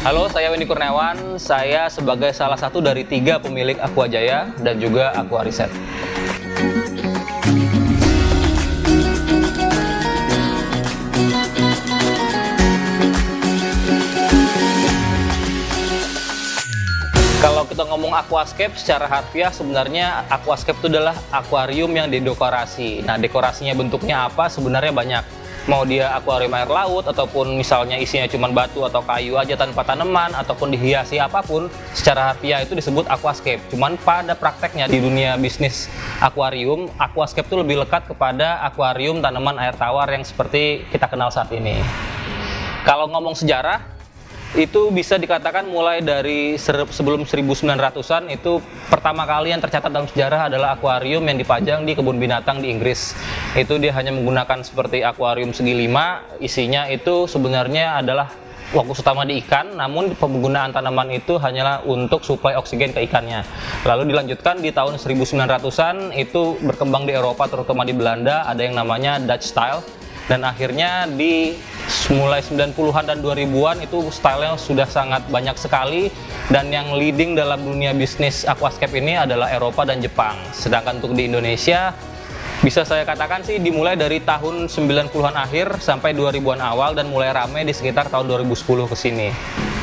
Halo, saya Wendy Kurniawan. Saya sebagai salah satu dari 3 pemilik Aquajaya dan juga Aquariset. Kalau kita ngomong aquascape secara harfiah, sebenarnya aquascape itu adalah akuarium yang didekorasi. Nah, dekorasinya bentuknya apa? Sebenarnya banyak. Mau dia akuarium air laut, ataupun misalnya isinya cuma batu atau kayu aja tanpa tanaman, ataupun dihiasi apapun, secara harfiah itu disebut aquascape. Cuman pada prakteknya di dunia bisnis akuarium, aquascape itu lebih lekat kepada akuarium tanaman air tawar yang seperti kita kenal saat ini. Kalau ngomong sejarah, itu bisa dikatakan mulai dari sebelum 1900-an itu pertama kali yang tercatat dalam sejarah adalah akuarium yang dipajang di kebun binatang di Inggris. Itu dia hanya menggunakan seperti akuarium segi 5, isinya itu sebenarnya adalah fokus utama di ikan, namun penggunaan tanaman itu hanyalah untuk suplai oksigen ke ikannya. Lalu dilanjutkan di tahun 1900-an itu berkembang di Eropa, terutama di Belanda, ada yang namanya Dutch style. Dan akhirnya di mulai 90-an dan 2000-an itu stylenya sudah sangat banyak sekali, dan yang leading dalam dunia bisnis aquascape ini adalah Eropa dan Jepang. Sedangkan untuk di Indonesia bisa saya katakan sih dimulai dari tahun 90-an akhir sampai 2000-an awal, dan mulai ramai di sekitar tahun 2010 ke sini.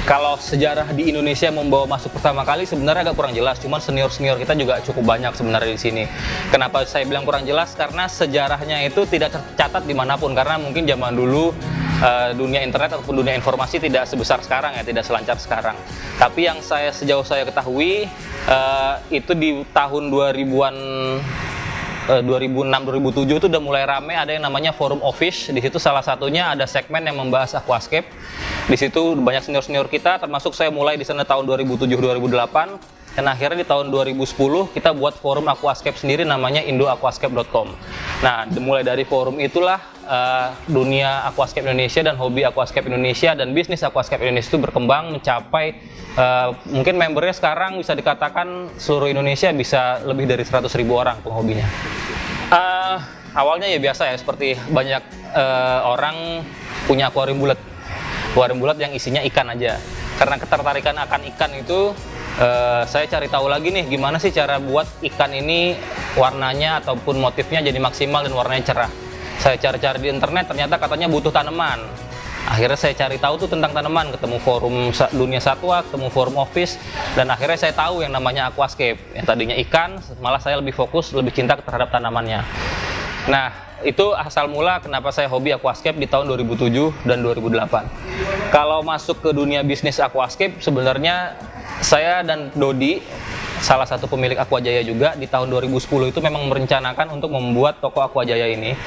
Kalau sejarah di Indonesia membawa masuk pertama kali sebenarnya agak kurang jelas, cuman senior-senior kita juga cukup banyak sebenarnya di sini. Kenapa saya bilang kurang jelas? Karena sejarahnya itu tidak tercatat dimanapun, karena mungkin zaman dulu dunia internet ataupun dunia informasi tidak sebesar sekarang ya, tidak selancar sekarang. Tapi yang sejauh saya ketahui itu di tahun 2000-an 2006-2007 itu udah mulai rame, ada yang namanya forum office. Di situ salah satunya ada segmen yang membahas aquascape. Di situ banyak senior-senior kita, termasuk saya mulai di sana tahun 2007-2008. Dan akhirnya di tahun 2010 kita buat forum aquascape sendiri namanya indoaquascape.com. Nah, mulai dari forum itulah dunia aquascape Indonesia dan hobi aquascape Indonesia dan bisnis aquascape Indonesia itu berkembang mencapai mungkin membernya sekarang bisa dikatakan seluruh Indonesia bisa lebih dari 100.000 orang penghobinya. Awalnya ya biasa ya, seperti banyak orang punya akuarium bulat yang isinya ikan aja. Karena ketertarikan akan ikan itu, saya cari tahu lagi nih gimana sih cara buat ikan ini warnanya ataupun motifnya jadi maksimal dan warnanya cerah. Saya cari-cari di internet, ternyata katanya butuh tanaman. Akhirnya saya cari tahu tuh tentang tanaman, ketemu forum dunia satwa, ketemu forum office, dan akhirnya saya tahu yang namanya aquascape. Yang tadinya ikan, malah saya lebih fokus, lebih cinta terhadap tanamannya. Nah, itu asal mula kenapa saya hobi aquascape di tahun 2007 dan 2008. Kalau masuk ke dunia bisnis aquascape, sebenarnya saya dan Dodi, salah satu pemilik Aquajaya juga, di tahun 2010 itu memang merencanakan untuk membuat toko Aquajaya ini.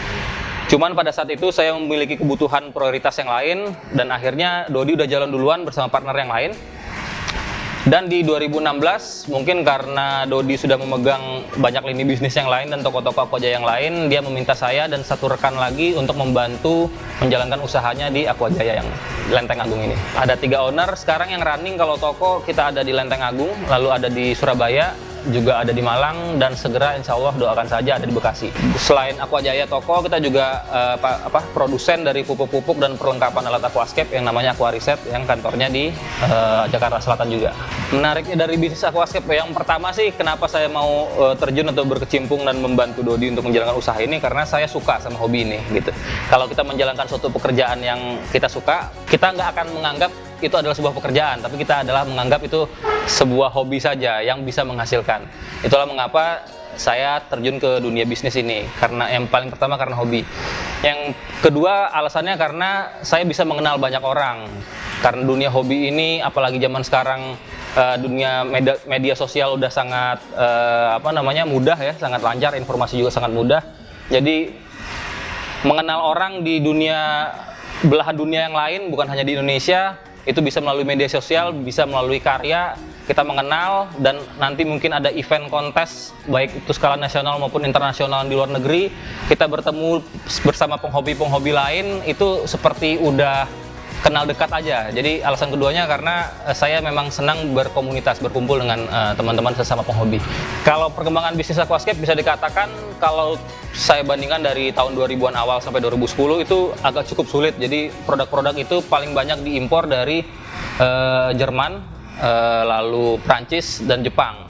Cuman pada saat itu saya memiliki kebutuhan prioritas yang lain, dan akhirnya Dodi udah jalan duluan bersama partner yang lain. Dan di 2016, mungkin karena Dodi sudah memegang banyak lini bisnis yang lain dan toko-toko Aquajaya yang lain, dia meminta saya dan satu rekan lagi untuk membantu menjalankan usahanya di Aquajaya yang Lenteng Agung ini. Ada 3 owner, sekarang yang running kalau toko kita ada di Lenteng Agung, lalu ada di Surabaya, juga ada di Malang, dan segera insya Allah doakan saja ada di Bekasi. Selain Aquajaya toko, kita juga produsen dari pupuk-pupuk dan perlengkapan alat aquascape yang namanya Aquariset yang kantornya di Jakarta Selatan juga. Menariknya dari bisnis aquascape, yang pertama sih kenapa saya mau terjun atau berkecimpung dan membantu Dodi untuk menjalankan usaha ini, karena saya suka sama hobi ini gitu. Kalau kita menjalankan suatu pekerjaan yang kita suka, kita nggak akan menganggap itu adalah sebuah pekerjaan, tapi kita adalah menganggap itu sebuah hobi saja yang bisa menghasilkan. Itulah mengapa saya terjun ke dunia bisnis ini, karena yang paling pertama karena hobi. Yang kedua alasannya karena saya bisa mengenal banyak orang. Karena dunia hobi ini, apalagi zaman sekarang dunia media sosial udah sangat mudah ya, sangat lancar, informasi juga sangat mudah. Jadi mengenal orang di belahan dunia yang lain, bukan hanya di Indonesia, itu bisa melalui media sosial, bisa melalui karya, kita mengenal, dan nanti mungkin ada event kontes, baik itu skala nasional maupun internasional di luar negeri, kita bertemu bersama penghobi-penghobi lain, itu seperti udah kenal dekat aja. Jadi alasan keduanya karena saya memang senang berkomunitas, berkumpul dengan teman-teman sesama penghobi. Kalau perkembangan bisnis aquascape bisa dikatakan kalau saya bandingkan dari tahun 2000-an awal sampai 2010 itu agak cukup sulit. Jadi produk-produk itu paling banyak diimpor dari Jerman, lalu Prancis dan Jepang.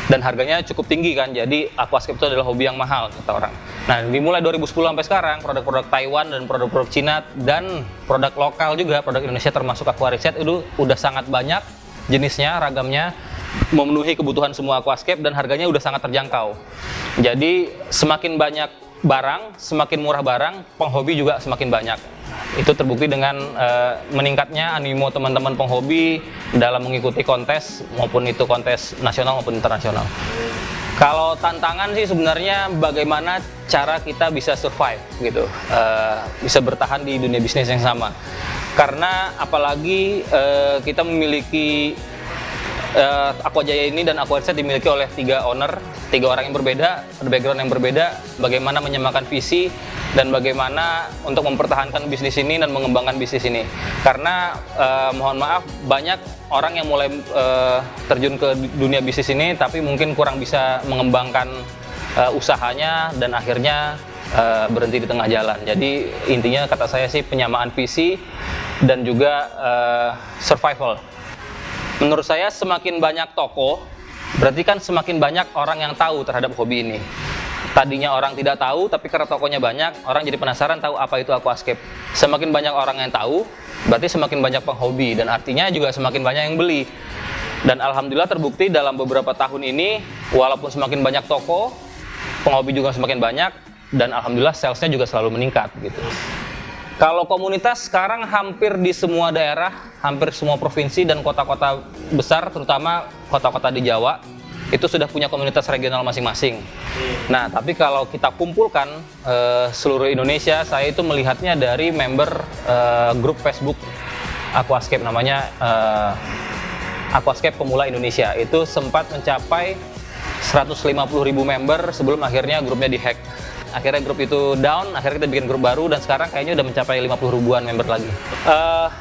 Dan harganya cukup tinggi kan, jadi aquascape itu adalah hobi yang mahal kata orang. Nah, dimulai 2010 sampai sekarang, produk-produk Taiwan dan produk-produk Cina dan produk lokal juga, produk Indonesia termasuk aquariset itu udah sangat banyak jenisnya, ragamnya, memenuhi kebutuhan semua aquascape dan harganya udah sangat terjangkau. Jadi semakin banyak barang, semakin murah barang, penghobi juga semakin banyak. Itu terbukti dengan meningkatnya animo teman-teman penghobi dalam mengikuti kontes, maupun itu kontes nasional maupun internasional. Kalau tantangan sih sebenarnya bagaimana cara kita bisa survive gitu, bisa bertahan di dunia bisnis yang sama. Karena apalagi kita memiliki Aquajaya ini dan Aquariset dimiliki oleh 3 owner, 3 orang yang berbeda, background yang berbeda, bagaimana menyamakan visi dan bagaimana untuk mempertahankan bisnis ini dan mengembangkan bisnis ini. Karena mohon maaf, banyak orang yang mulai terjun ke dunia bisnis ini tapi mungkin kurang bisa mengembangkan usahanya dan akhirnya berhenti di tengah jalan. Jadi intinya kata saya sih penyamaan visi dan juga survival. Menurut saya semakin banyak toko, berarti kan semakin banyak orang yang tahu terhadap hobi ini. Tadinya orang tidak tahu, tapi karena tokonya banyak, orang jadi penasaran tahu apa itu aquascape. Semakin banyak orang yang tahu, berarti semakin banyak penghobi, dan artinya juga semakin banyak yang beli. Dan alhamdulillah terbukti dalam beberapa tahun ini, walaupun semakin banyak toko, penghobi juga semakin banyak, dan alhamdulillah salesnya juga selalu meningkat gitu. Kalau komunitas sekarang hampir di semua daerah, hampir semua provinsi dan kota-kota besar, terutama kota-kota di Jawa, itu sudah punya komunitas regional masing-masing. Nah, tapi kalau kita kumpulkan seluruh Indonesia, saya itu melihatnya dari member grup Facebook Aquascape, namanya Aquascape Pemula Indonesia. Itu sempat mencapai 150.000 member sebelum akhirnya grupnya dihack. Akhirnya grup itu down, akhirnya kita bikin grup baru dan sekarang kayaknya udah mencapai 50 ribuan member lagi.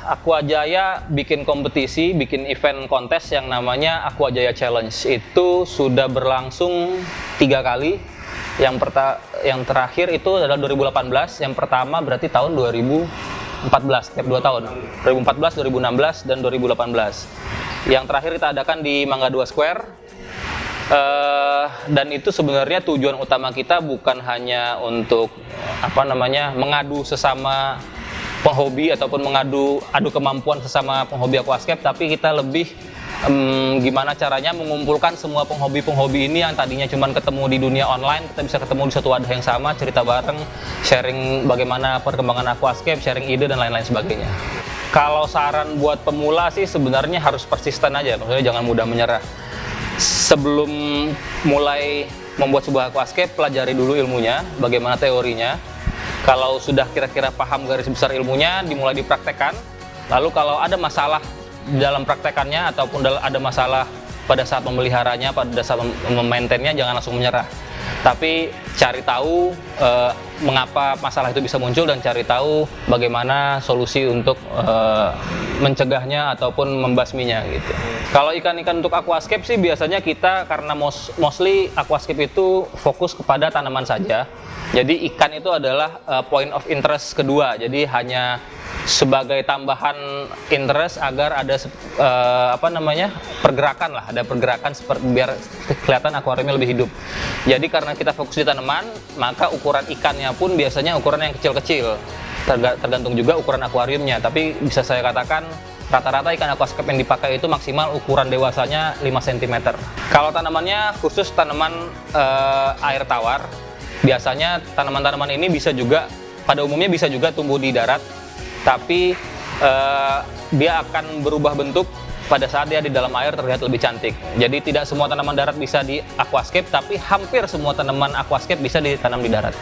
Aquajaya bikin kompetisi, bikin event kontes yang namanya Aquajaya Challenge. Itu sudah berlangsung 3 kali. Yang terakhir itu adalah 2018, yang pertama berarti tahun 2014, tiap 2 tahun. 2014, 2016, dan 2018. Yang terakhir kita adakan di Mangga 2 Square. Dan itu sebenarnya tujuan utama kita bukan hanya untuk mengadu sesama penghobi ataupun adu kemampuan sesama penghobi aquascape, tapi kita lebih gimana caranya mengumpulkan semua penghobi-penghobi ini yang tadinya cuma ketemu di dunia online, kita bisa ketemu di satu wadah yang sama, cerita bareng, sharing bagaimana perkembangan aquascape, sharing ide dan lain-lain sebagainya. Kalau saran buat pemula sih sebenarnya harus persisten aja, maksudnya jangan mudah menyerah. Sebelum mulai membuat sebuah aquascape, pelajari dulu ilmunya, bagaimana teorinya. Kalau sudah kira-kira paham garis besar ilmunya, dimulai dipraktekkan. Lalu kalau ada masalah dalam praktekannya ataupun ada masalah pada saat memeliharanya, pada saat memaintainnya, jangan langsung menyerah. Tapi cari tahu mengapa masalah itu bisa muncul dan cari tahu bagaimana solusi untuk mencegahnya ataupun membasminya gitu. Kalau ikan-ikan untuk aquascape sih biasanya kita karena mostly aquascape itu fokus kepada tanaman saja. Jadi ikan itu adalah point of interest kedua. Jadi hanya sebagai tambahan interest agar ada pergerakan lah, ada pergerakan biar kelihatan akuariumnya lebih hidup. Jadi karena kita fokus di tanaman, maka ukuran ikannya pun biasanya ukuran yang kecil-kecil. Tergantung juga ukuran akuariumnya, tapi bisa saya katakan rata-rata ikan aquascape yang dipakai itu maksimal ukuran dewasanya 5 cm. Kalau tanamannya khusus tanaman air tawar, biasanya tanaman-tanaman ini bisa juga, pada umumnya bisa juga tumbuh di darat, tapi dia akan berubah bentuk pada saat dia di dalam air terlihat lebih cantik. Jadi tidak semua tanaman darat bisa di aquascape, tapi hampir semua tanaman aquascape bisa ditanam di darat.